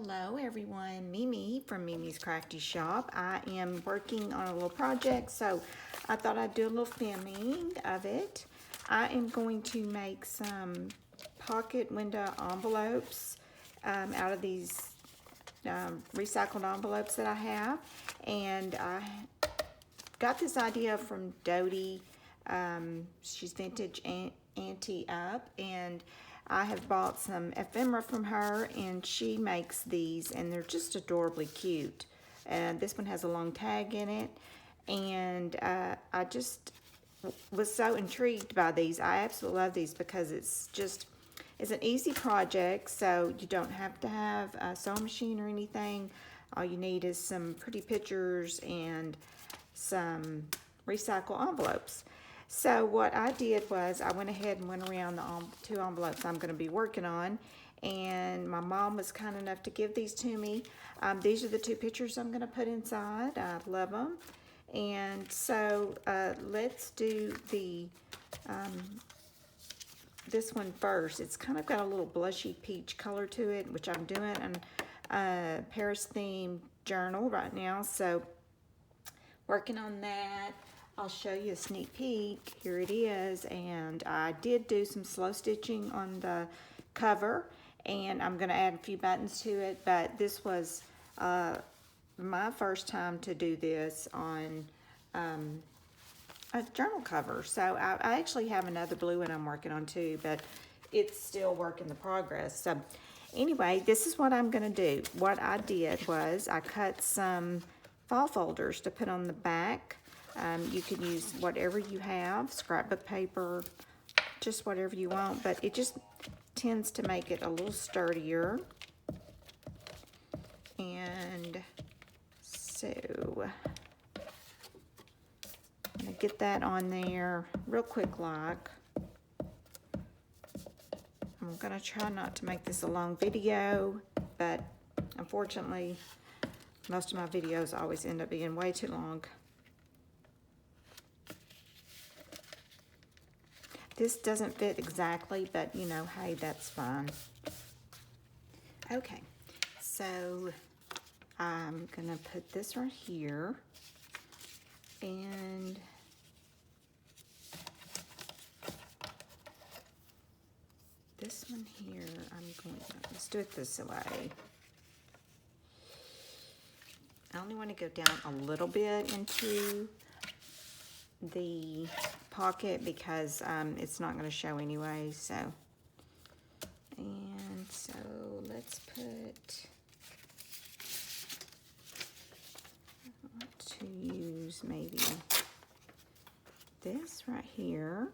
Hello everyone, Mimi from MimisCraftyShoppe. I am working on a little project, so I thought I'd do a little filming of it. I am going to make some pocket window envelopes out of these recycled envelopes that I have. And I got this idea from Dodie. She's VintageAnteUp, and I have bought some ephemera from her, and she makes these, and they're just adorably cute. And this one has a long tag in it, and I just was so intrigued by these. I absolutely love these because it's an easy project, so you don't have to have a sewing machine or anything. All you need is some pretty pictures and some recycle envelopes. So what I did was I went ahead and went around the two envelopes I'm going to be working on, and my mom was kind enough to give these to me. These are the two pictures I'm going to put inside. I love them. And so let's do the this one first. It's kind of got a little blushy peach color to it, which I'm doing a Paris themed journal right now. So working on that. I'll show you a sneak peek. Here it is, and I did do some slow stitching on the cover, and I'm going to add a few buttons to it, but this was my first time to do this on a journal cover. So I actually have another blue one I'm working on too, but it's still work in the progress. So anyway, this is what I'm going to do. What I did was I cut some fall folders to put on the back. You can use whatever you have, scrapbook paper, just whatever you want, but it just tends to make it a little sturdier. And so I'm gonna get that on there real quick like. I'm gonna try not to make this a long video, but unfortunately, most of my videos always end up being way too long. This doesn't fit exactly, but you know, hey, that's fine. Okay, so I'm gonna put this right here, and this one here, let's do it this way. I only want to go down a little bit into the pocket because it's not going to show anyway. So, and so let's put, I want to use maybe this right here.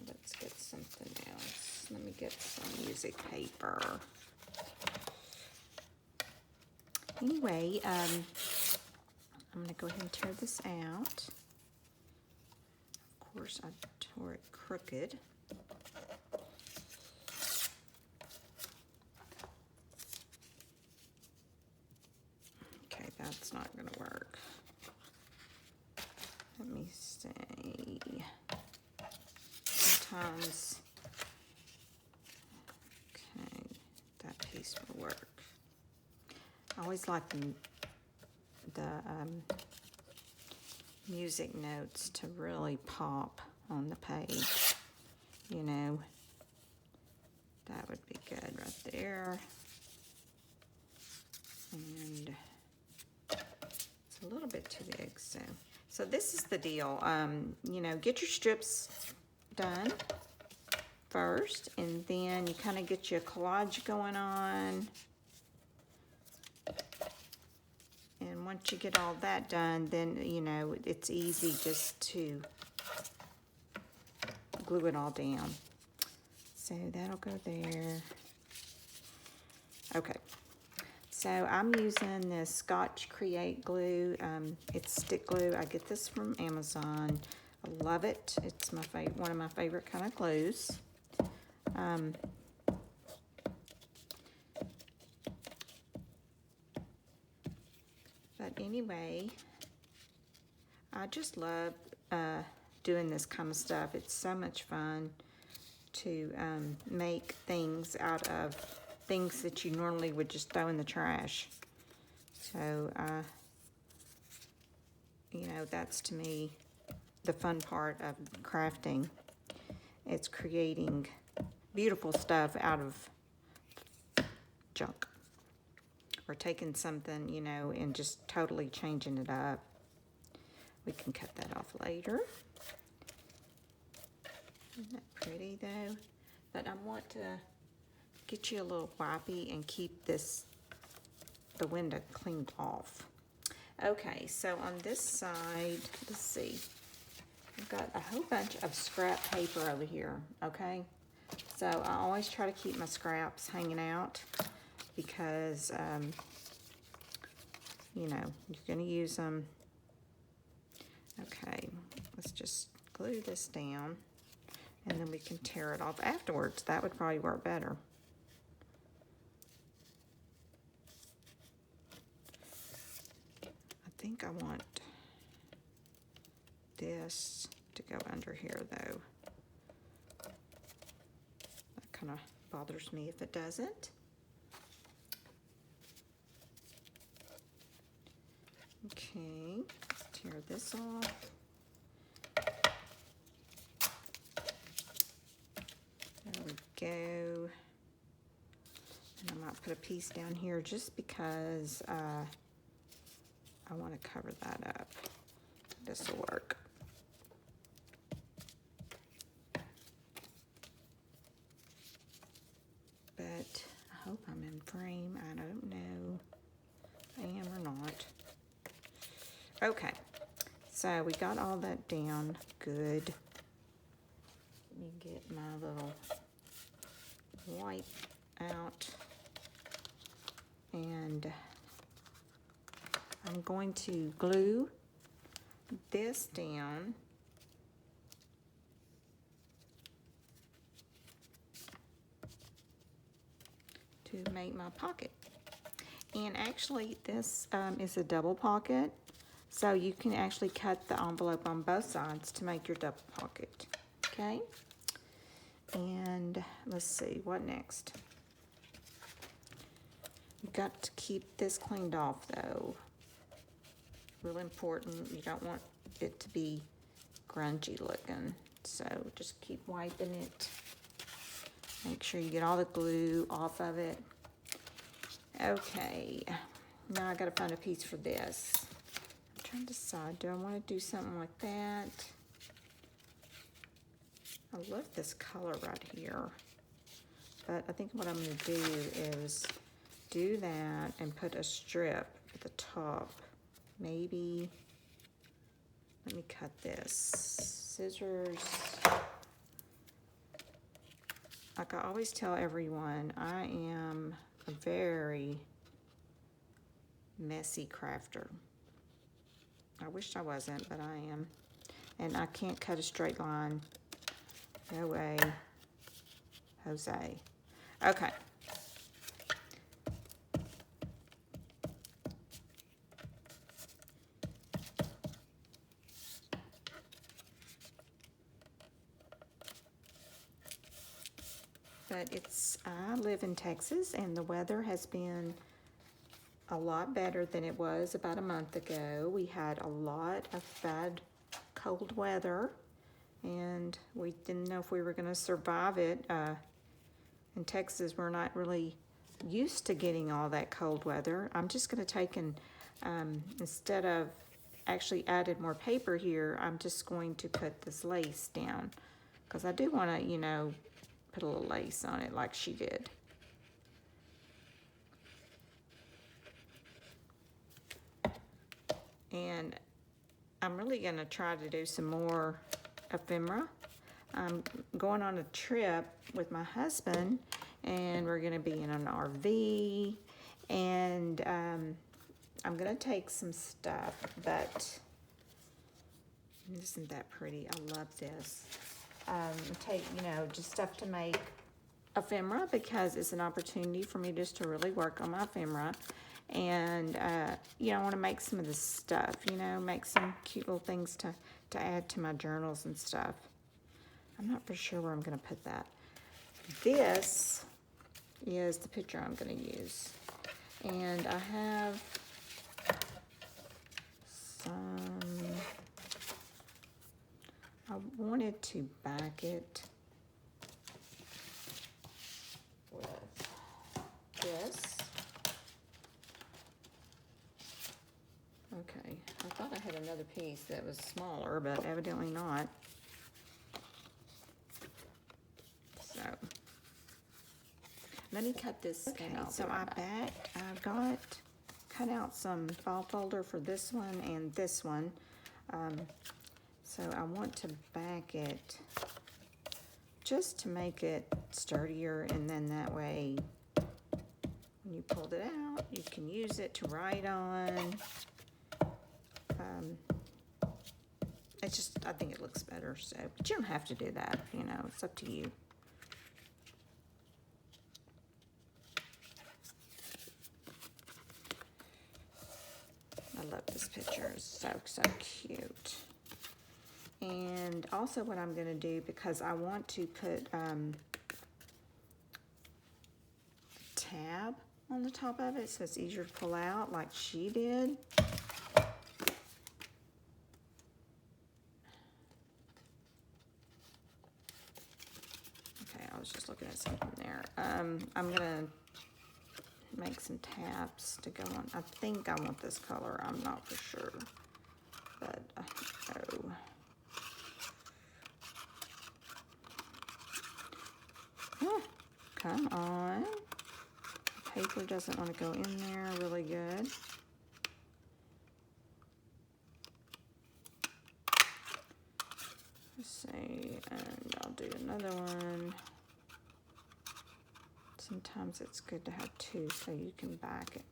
Let's get something else. Let me get some music paper. Anyway, I'm going to go ahead and tear this out. Of course, I tore it crooked. Okay, that's not going to work. Let me see. Sometimes, okay, that piece will work. I always like the music notes to really pop on the page, you know. That would be good right there. And it's a little bit too big, so this is the deal. You know, get your strips done first, and then you kind of get your collage going on. And once you get all that done, then, you know, it's easy just to glue it all down. So that'll go there. Okay. So I'm using this Scotch Create glue. It's stick glue. I get this from Amazon. I love it. It's my one of my favorite kind of glues. But anyway, I just love doing this kind of stuff. It's so much fun to make things out of things that you normally would just throw in the trash. So, you know, that's to me the fun part of crafting. It's creating beautiful stuff out of junk. Or taking something, you know, and just totally changing it up. We can cut that off later. Isn't that pretty though? But I want to get you a little wipey and keep the window cleaned off. Okay, so on this side, let's see. I've got a whole bunch of scrap paper over here, okay? So I always try to keep my scraps hanging out because, you know, you're gonna use them. Okay, let's just glue this down and then we can tear it off afterwards. That would probably work better. I think I want this to go under here though. That kind of bothers me if it doesn't. Okay, let's tear this off. There we go. And I might put a piece down here just because I want to cover that up. This will work. But I hope I'm in frame. I don't know if I am or not. Okay, so we got all that down good. Let me get my little wipe out. And I'm going to glue this down. To make my pocket. And actually this is a double pocket. So you can actually cut the envelope on both sides to make your double pocket, okay? And let's see, what next? You've got to keep this cleaned off though. Real important, you don't want it to be grungy looking. So just keep wiping it. Make sure you get all the glue off of it. Okay, now I gotta find a piece for this. I'm trying to decide, do I want to do something like that? I love this color right here. But I think what I'm going to do is do that and put a strip at the top. Maybe, let me cut this. Scissors. Like I always tell everyone, I am a very messy crafter. I wish I wasn't, but I am. And I can't cut a straight line. No way, Jose. Okay. But I live in Texas and the weather has been a lot better than it was about a month ago. We had a lot of bad cold weather and we didn't know if we were going to survive it. In Texas, we're not really used to getting all that cold weather. I'm just going to take and instead of actually added more paper here, I'm just going to put this lace down because I do want to, you know, put a little lace on it like she did. And I'm really going to try to do some more ephemera. I'm going on a trip with my husband and we're going to be in an RV and I'm going to take some stuff, but isn't that pretty? I love this. Take, you know, just stuff to make ephemera because it's an opportunity for me just to really work on my ephemera. And, you know, I want to make some of this stuff, you know, make some cute little things to add to my journals and stuff. I'm not for sure where I'm going to put that. This is the picture I'm going to use. And I have some, I wanted to back it with this. Okay, I thought I had another piece that was smaller, but evidently not. So, let me cut this out. So I've got cut out some file folder for this one and this one. So I want to back it just to make it sturdier, and then that way when you pulled it out, you can use it to write on. It's just, I think it looks better, so, but you don't have to do that, you know, it's up to you. I love this picture, it's so cute. And also what I'm gonna do, because I want to put tab on the top of it so it's easier to pull out like she did. I was just looking at something there. I'm gonna make some tabs to go on. I think I want this color. I'm not for sure, but oh. Oh, come on. The paper doesn't want to go in there really good. Let's see, and I'll do another one. Sometimes it's good to have two so you can back it.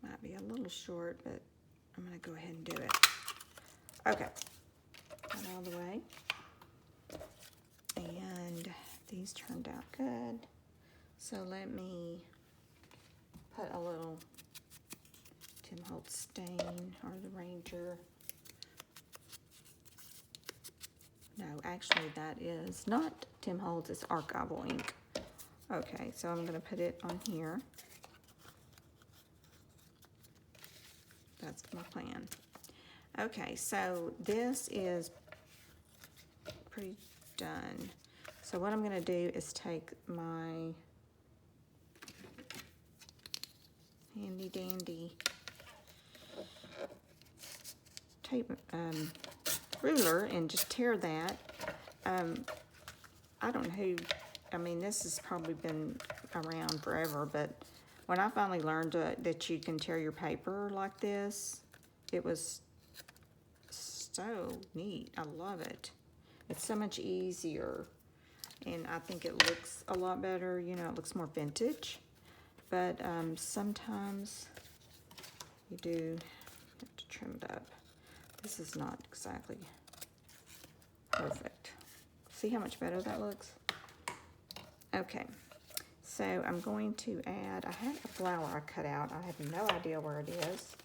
Might be a little short, but I'm gonna go ahead and do it. Okay, got out of the way. And these turned out good. So let me put a little Tim Holtz stain, or the Ranger. No, actually that is not Tim Holtz, it's archival ink. Okay, so I'm gonna put it on here. That's my plan. Okay, so this is pretty done. So what I'm gonna do is take my handy dandy tape ruler and just tear that. I don't know who, I mean, this has probably been around forever, but when I finally learned that you can tear your paper like this, it was so neat. I love it. It's so much easier, and I think it looks a lot better. You know, it looks more vintage, but sometimes you do have to trim it up. This is not exactly perfect. See how much better that looks? Okay, so I'm going to add, I had a flower I cut out. I have no idea where it is.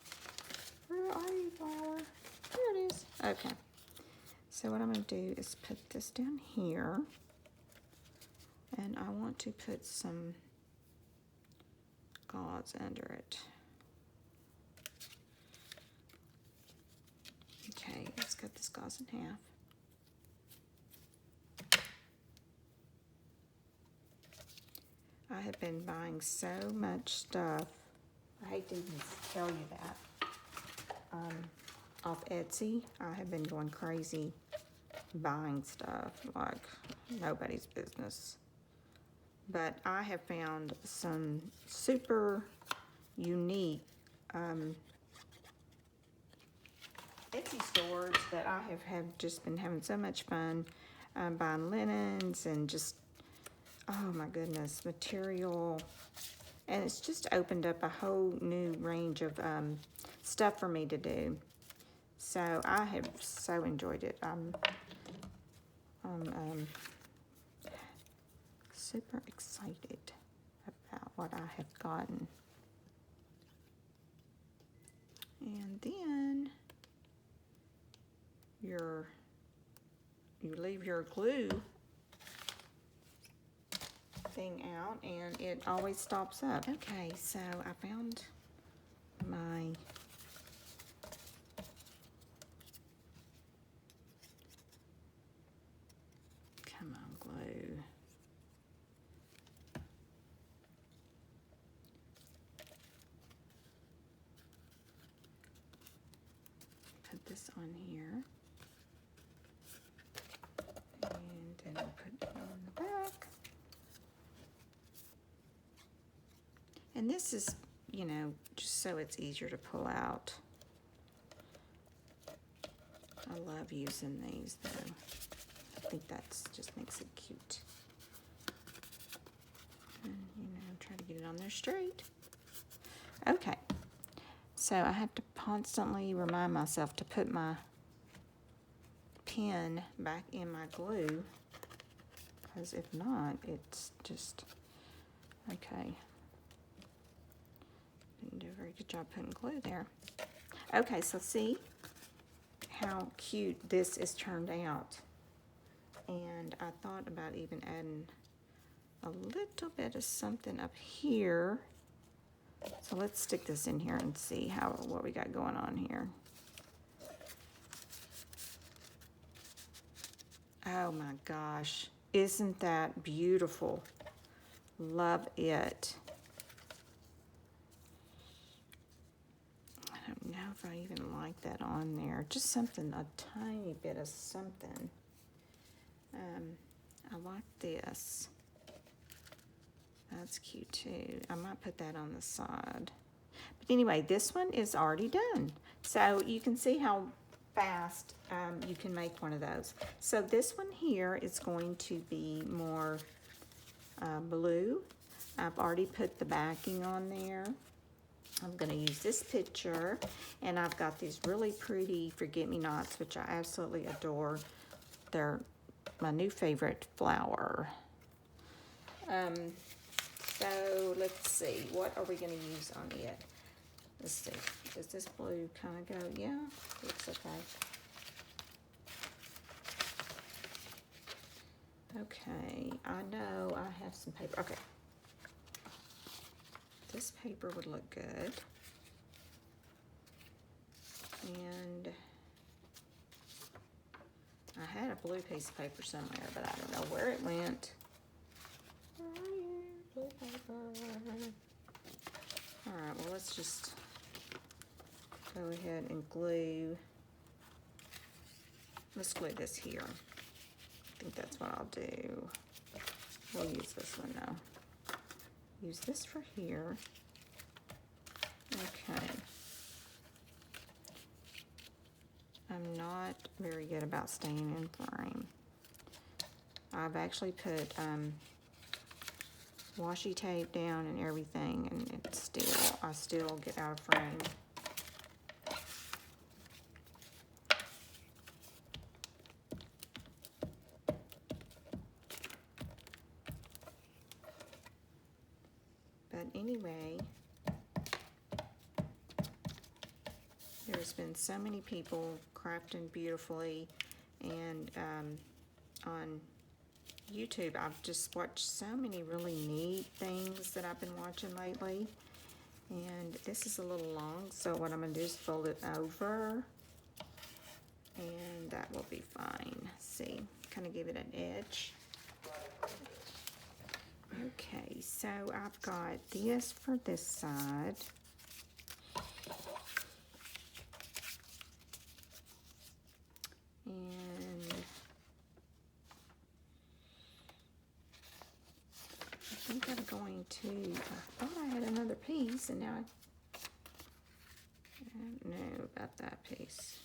Where are you, flower? There it is. Okay, so what I'm going to do is put this down here, and I want to put some gauze under it. Okay, let's cut this gauze in half. I have been buying so much stuff. I hate to even tell you that. Off Etsy, I have been going crazy buying stuff like nobody's business. But I have found some super unique Etsy stores that I have just been having so much fun buying linens and just, oh my goodness, material. And it's just opened up a whole new range of stuff for me to do. So I have so enjoyed it. I'm super excited about what I have gotten. And then you leave your glue thing out and it always stops up. Okay, so I found my come on glue. Put this on here. And then I'll put it on the back. And this is, you know, just so it's easier to pull out. I love using these though. I think that's just makes it cute. And, you know, try to get it on there straight. Okay. So I have to constantly remind myself to put my pen back in my glue, because if not, it's just, okay. Didn't do a very good job putting glue there. Okay, so see how cute this is turned out. And I thought about even adding a little bit of something up here. So let's stick this in here and see what we got going on here. Oh my gosh, isn't that beautiful? Love it. I don't know if I even like that on there. Just something, a tiny bit of something. I like this. That's cute too. I might put that on the side. But anyway, this one is already done. So you can see how fast you can make one of those. So this one here is going to be more blue. I've already put the backing on there. I'm going to use this picture, and I've got these really pretty forget-me-nots, which I absolutely adore. They're my new favorite flower. So let's see, what are we going to use on it? Let's see, does this blue kind of go? Yeah, looks okay. Okay, I know I have some paper. Okay, this paper would look good. And I had a blue piece of paper somewhere, but I don't know where it went. Where are you, blue paper? All right, well, let's just go ahead and glue. Let's glue this here. I think that's what I'll do. We'll use this one now. Use this for here. Okay. I'm not very good about staying in frame. I've actually put washi tape down and everything, and I still get out of frame. But anyway, there's been so many people crafting beautifully, and on YouTube, I've just watched so many really neat things that I've been watching lately. And this is a little long, so what I'm going to do is fold it over, and that will be fine. See, kind of give it an edge. Okay, so I've got this for this side. And I think I'm going to, I thought I had another piece, and now I don't know about that piece.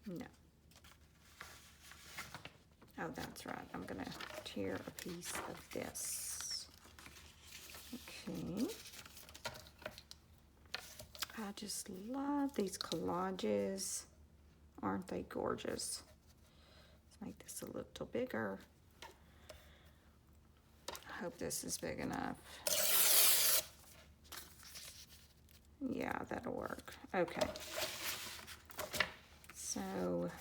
No. Oh, that's right. I'm going to tear a piece of this. Okay. I just love these collages. Aren't they gorgeous? Let's make this a little bigger. I hope this is big enough. Yeah, that'll work. Okay. So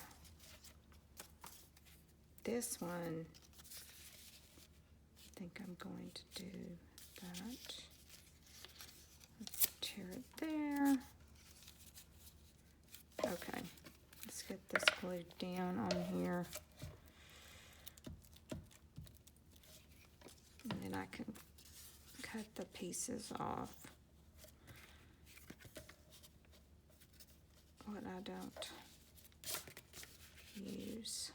this one, I think I'm going to do that. Let's tear it there. Okay, let's get this glued down on here. And then I can cut the pieces off. What I don't use.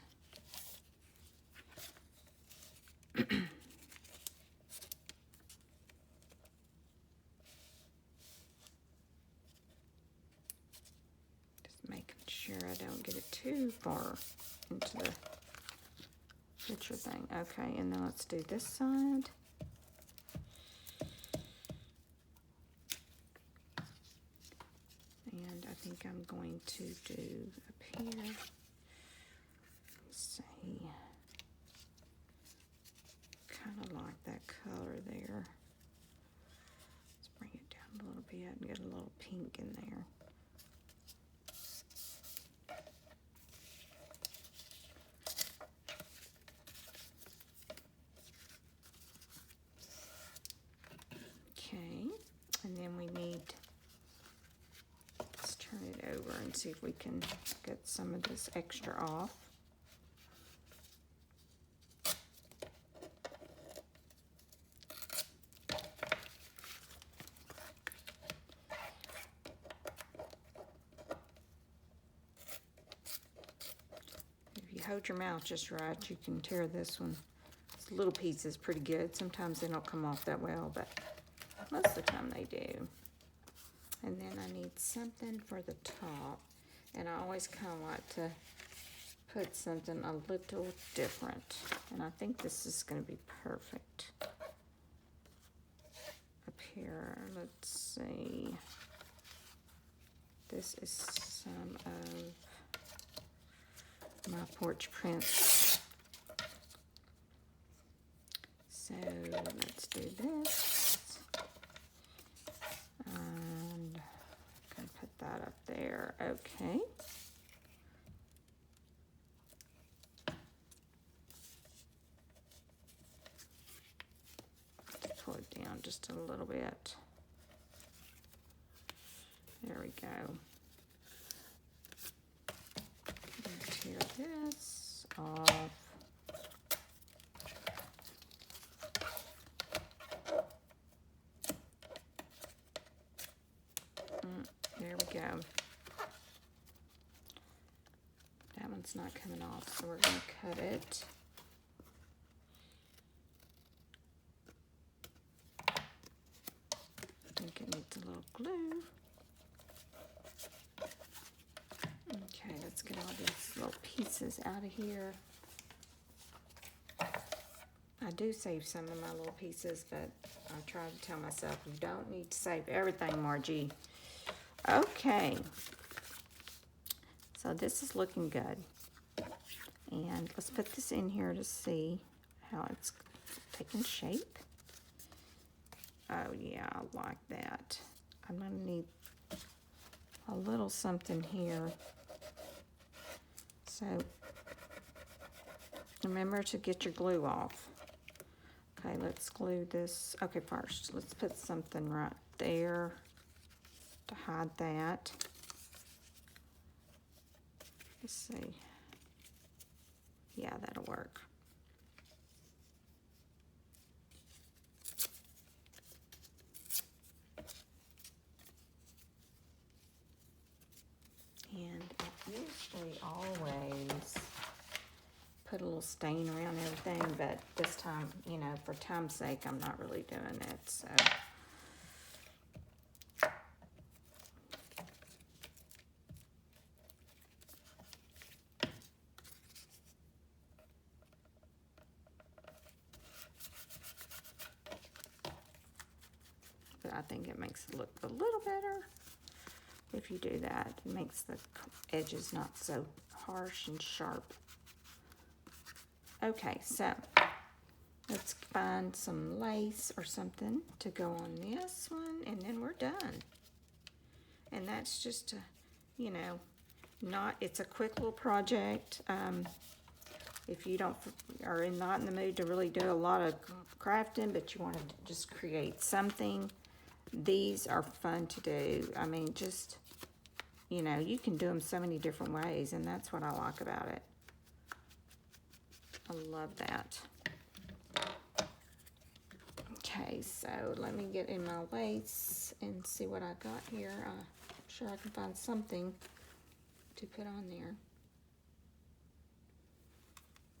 Making sure I don't get it too far into the picture thing. Okay, and then let's do this side. And I think I'm going to do up here. Let's see. Kind of like that color there. Let's bring it down a little bit and get a little pink in there. Okay, and then we need, let's turn it over and see if we can get some of this extra off. If you hold your mouth just right, you can tear this one. This little piece is pretty good. Sometimes they don't come off that well, but most of the time they do. And then I need something for the top. And I always kind of like to put something a little different. And I think this is going to be perfect. Up here, let's see. This is some of my porch prints. So let's do this. And I'm going to put that up there. Okay. Pull it down just a little bit. There we go. Tear this off. There we go. That one's not coming off, so we're going to cut it. I think it needs a little glue. Okay, let's get all these little pieces out of here. I do save some of my little pieces, but I try to tell myself you don't need to save everything, Margie. Okay, so this is looking good. And let's put this in here to see how it's taking shape. Oh yeah, I like that. I'm gonna need a little something here. So remember to get your glue off. Okay, let's glue this. Okay, first, let's put something right there to hide that. Let's see. Yeah, that'll work. And I usually always put a little stain around everything, but this time, you know, for time's sake, I'm not really doing it, so. But I think it makes it look a little better if you do that. It makes the edges not so harsh and sharp. Okay, so let's find some lace or something to go on this one, and then we're done. And that's just to, you know, It's a quick little project. If you are not in the mood to really do a lot of crafting, but you want to just create something, these are fun to do. I mean, just, you know, you can do them so many different ways, and that's what I like about it. I love that. Okay, so let me get in my lace and see what I got here. I'm sure I can find something to put on there.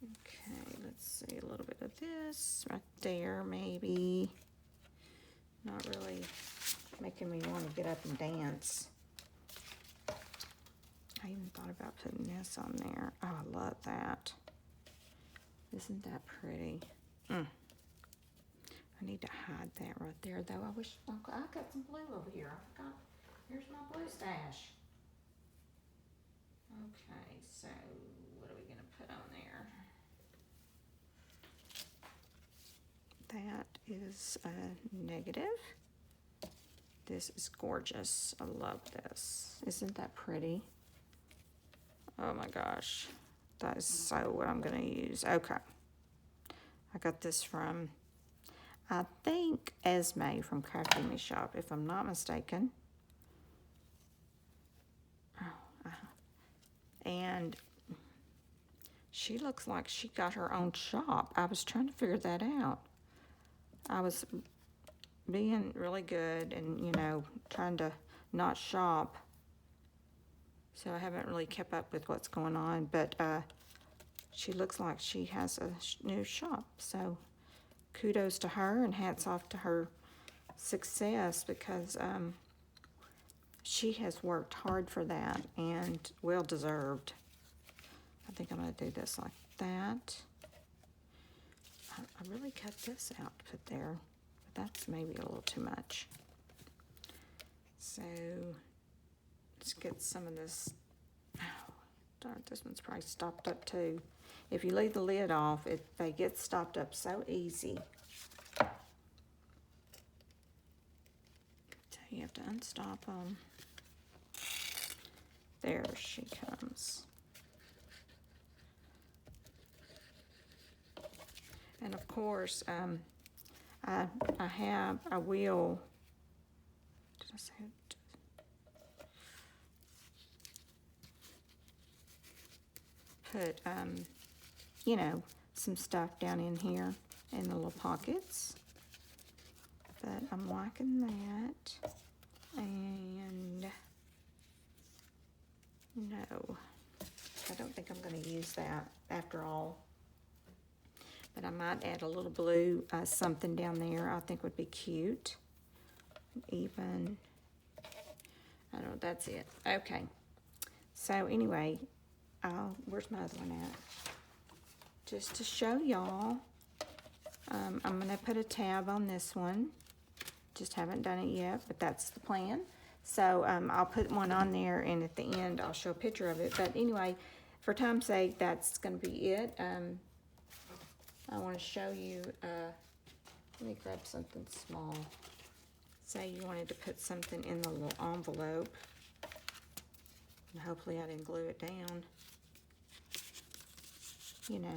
Okay, let's see, a little bit of this right there, maybe. Not really making me want to get up and dance. I even thought about putting this on there. Oh, I love that. Isn't that pretty? I need to hide that right there, though. I wish I got some blue over here. I forgot. Here's my blue stash. Okay, so what are we gonna put on there? That is a negative. This is gorgeous. I love this. Isn't that pretty? Oh my gosh. That is so what I'm gonna use. Okay. I got this from, I think, Esme from MimisCraftyShoppe, if I'm not mistaken. And she looks like she got her own shop. I was trying to figure that out. I was being really good and, you know, trying to not shop. So I haven't really kept up with what's going on, but she looks like she has a new shop. So kudos to her and hats off to her success, because she has worked hard for that and well deserved. I think I'm going to do this like that. I really cut this out to put there, but that's maybe a little too much. So let's get some of this. Oh, darn, this one's probably stopped up too. If you leave the lid off, they get stopped up so easy. So you have to unstop them. There she comes. And of course, I will, did I say it? Put, you know, some stuff down in here in the little pockets. But I'm liking that. And no, I don't think I'm going to use that after all. But I might add a little blue something down there I think would be cute. Even, I don't know, that's it. Okay. So anyway, where's my other one at? Just to show y'all, I'm going to put a tab on this one. Just haven't done it yet, but that's the plan. So I'll put one on there, and at the end I'll show a picture of it. But anyway, for time's sake, that's going to be it. I want to show you, let me grab something small. Say you wanted to put something in the little envelope. And hopefully I didn't glue it down. You know,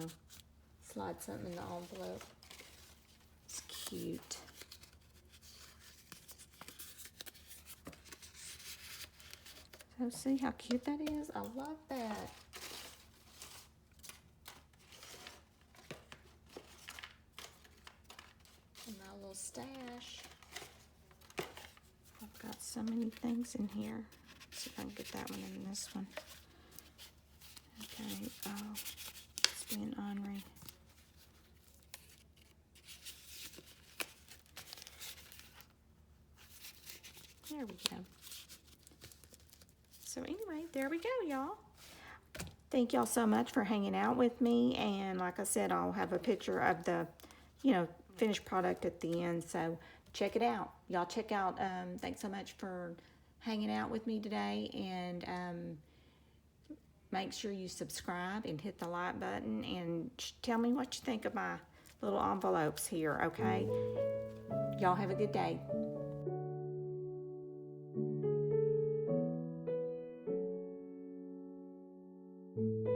slide something in the envelope. It's cute. So see how cute that is? I love that. And my little stash. I've got so many things in here. Let's see if I can get that one in this one. Okay, oh, it's being ornery. There we go. So anyway, there we go, y'all. Thank y'all so much for hanging out with me. And like I said, I'll have a picture of the, you know, finished product at the end. So check it out. Y'all check out. Thanks so much for hanging out with me today. And make sure you subscribe and hit the like button. And tell me what you think of my little envelopes here, okay? Y'all have a good day. you.